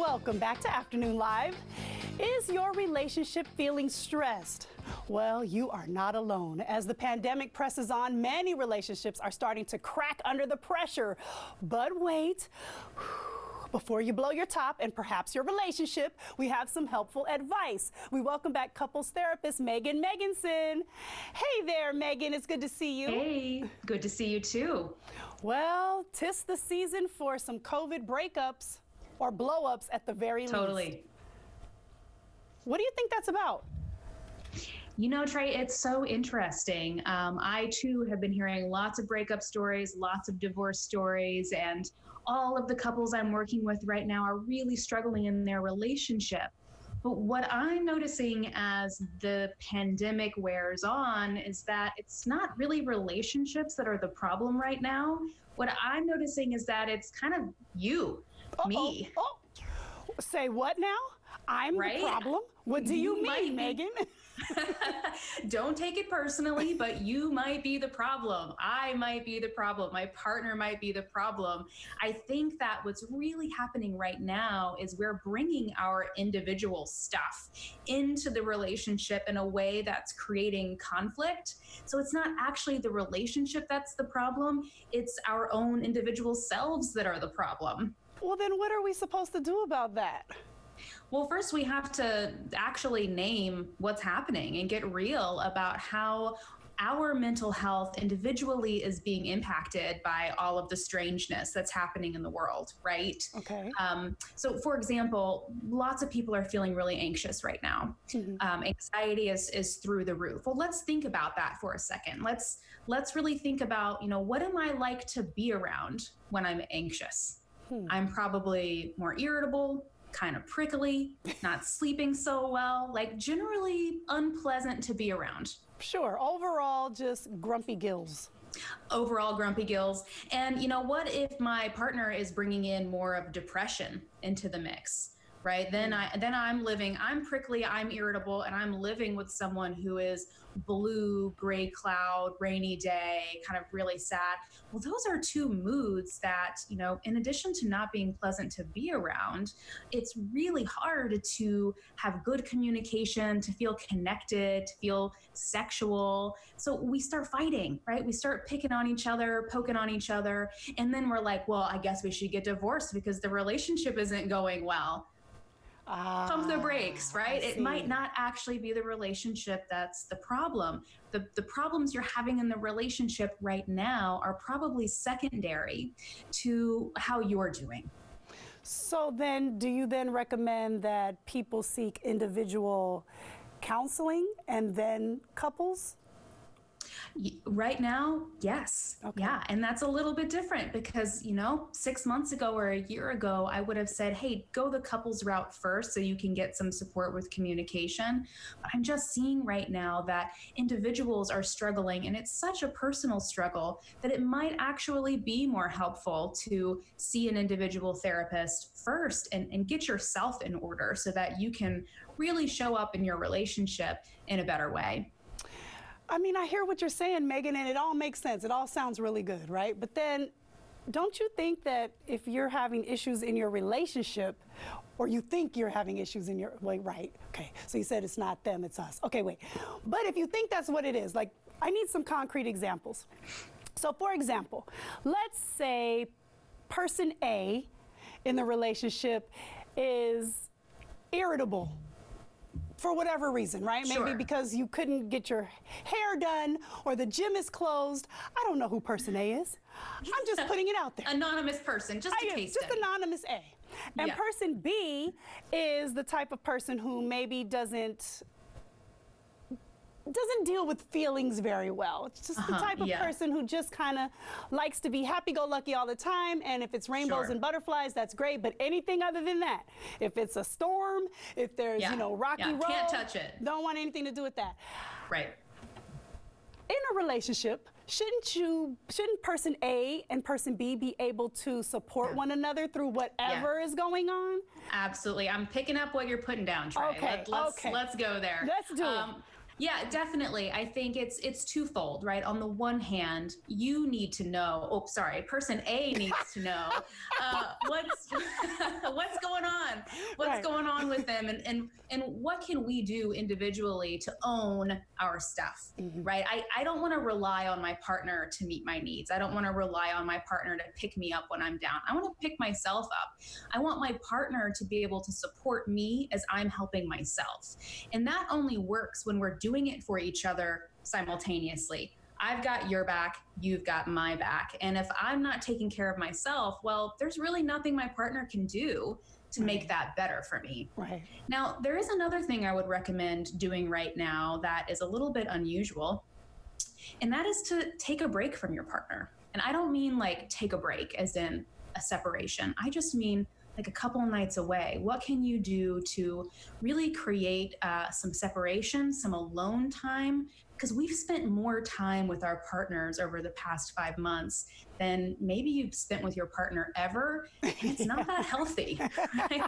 Welcome back to Afternoon Live. Is your relationship feeling stressed? Well, you are not alone. As the pandemic presses on, many relationships are starting to crack under the pressure. But wait, before you blow your top and perhaps your relationship, we have some helpful advice. We welcome back couples therapist Maegan Megginson. Hey there, Maegan. It's good to see you. Hey, good to see you too. Well, 'tis the season for some COVID breakups or blow-ups at the very least. Totally. What do you think that's about? You know, Trey, it's so interesting. I too have been hearing lots of breakup stories, lots of divorce stories, and all of the couples I'm working with right now are really struggling in their relationship. But what I'm noticing as the pandemic wears on is that it's not really relationships that are the problem right now. What I'm noticing is that it's kind of you, me. Oh. Say what now? I'm Right? the problem? What do you mean, Maegan? Don't take it personally, but you might be the problem. I might be the problem. My partner might be the problem. I think that what's really happening right now is we're bringing our individual stuff into the relationship in a way that's creating conflict. So it's not actually the relationship that's the problem. It's our own individual selves that are the problem. Well, then what are we supposed to do about that? Well, first we have to actually name what's happening and get real about how our mental health individually is being impacted by all of the strangeness that's happening in the world, right? Okay. So for example, lots of people are feeling really anxious right now. Anxiety is through the roof. Well, let's think about that for a second. Let's really think about, what am I like to be around when I'm anxious? I'm probably more irritable, kind of prickly, not sleeping so well, like generally unpleasant to be around. Sure. Overall, just grumpy gills. Overall grumpy gills. And what if my partner is bringing in more of depression into the mix? Right? Then I'm prickly, I'm irritable, and I'm living with someone who is blue, gray cloud, rainy day, kind of really sad. Well, those are two moods that, in addition to not being pleasant to be around, it's really hard to have good communication, to feel connected, to feel sexual. So we start fighting, right? We start picking on each other, poking on each other. And then we're like, well, I guess we should get divorced because the relationship isn't going well. Pump the brakes, right? It might not actually be the relationship that's the problem. The problems you're having in the relationship right now are probably secondary to how you're doing. So then, do you then recommend that people seek individual counseling and then couples? Right now, yes. Okay. Yeah. And that's a little bit different because, 6 months ago or a year ago, I would have said, hey, go the couples route first so you can get some support with communication. But I'm just seeing right now that individuals are struggling, and it's such a personal struggle that it might actually be more helpful to see an individual therapist first and get yourself in order so that you can really show up in your relationship in a better way. I mean, I hear what you're saying, Maegan, and it all makes sense. It all sounds really good, right? But then, don't you think that if you're having issues in your relationship, or you think you're having issues in your, right, okay, so you said it's not them, it's us. Okay, wait. But if you think that's what it is, I need some concrete examples. So for example, let's say person A in the relationship is irritable for whatever reason, right? Sure. Maybe because you couldn't get your hair done or the gym is closed. I don't know who person A is. I'm just putting it out there. Anonymous person, just a case study. Just anonymous A. And person B is the type of person who maybe doesn't deal with feelings very well. It's just the type of person who just kind of likes to be happy-go-lucky all the time, and if it's rainbows and butterflies, that's great, but anything other than that, if it's a storm, if there's, rocky road, can't touch it. Don't want anything to do with that. Right. In a relationship, shouldn't person A and person B be able to support one another through whatever is going on? Absolutely. I'm picking up what you're putting down, Trey. Okay, Let's go there. Let's do it. Yeah, definitely. I think it's twofold, right? On the one hand, you need to know. Oh, sorry, person A needs to know what's what's going on, what's going on with them, and what can we do individually to own our stuff, right? I don't want to rely on my partner to meet my needs. I don't want to rely on my partner to pick me up when I'm down. I want to pick myself up. I want my partner to be able to support me as I'm helping myself, and that only works when we're doing it for each other simultaneously. I've got your back, you've got my back. And if I'm not taking care of myself, well, there's really nothing my partner can do to make that better for me. Right. Now, there is another thing I would recommend doing right now that is a little bit unusual, and that is to take a break from your partner. And I don't mean like take a break as in a separation. I just mean like a couple nights away. What can you do to really create some separation, some alone time? Because we've spent more time with our partners over the past 5 months than maybe you've spent with your partner ever. And it's not that healthy. Right?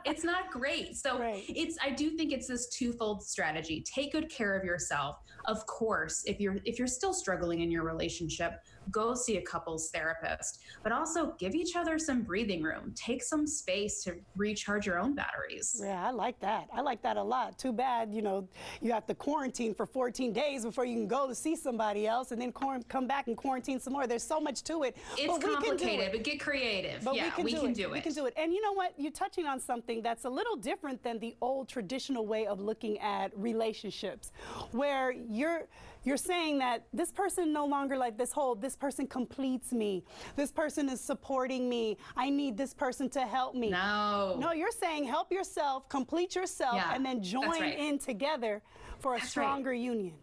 It's not great. So I do think it's this twofold strategy. Take good care of yourself. Of course, if you're still struggling in your relationship, go see a couples therapist, but also give each other some breathing room. Take some space to recharge your own batteries. Yeah, I like that. I like that a lot. Too bad, you have to quarantine for 14 days before you can go to see somebody else and then come back and quarantine some more. There's so much to it. It's complicated, but get creative. But yeah, we can do it. We can do it. And you know what? You're touching on something that's a little different than the old traditional way of looking at relationships, where you're saying that this person no longer like this person completes me. This person is supporting me. I need this person to help me. No, you're saying help yourself, complete yourself, and then join in together for a stronger union.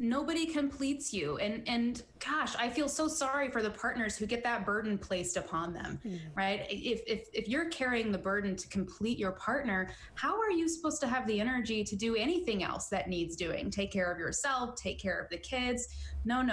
Nobody completes you. And gosh, I feel so sorry for the partners who get that burden placed upon them, right? If you're carrying the burden to complete your partner, how are you supposed to have the energy to do anything else that needs doing? Take care of yourself, take care of the kids. No.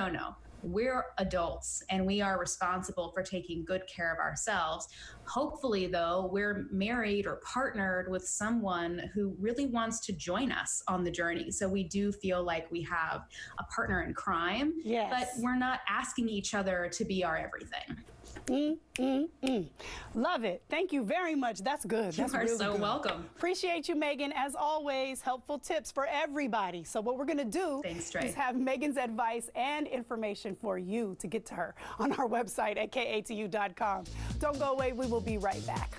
We're adults and we are responsible for taking good care of ourselves. Hopefully, though, we're married or partnered with someone who really wants to join us on the journey. So we do feel like we have a partner in crime, but we're not asking each other to be our everything. Love it. Thank you very much. That's good. That's you are really so good. welcome. Appreciate you, Maegan. As always, helpful tips for everybody. So what we're going to do is have Maegan's advice and information for you to get to her on our website at KATU.com. Don't go away. We will be right back.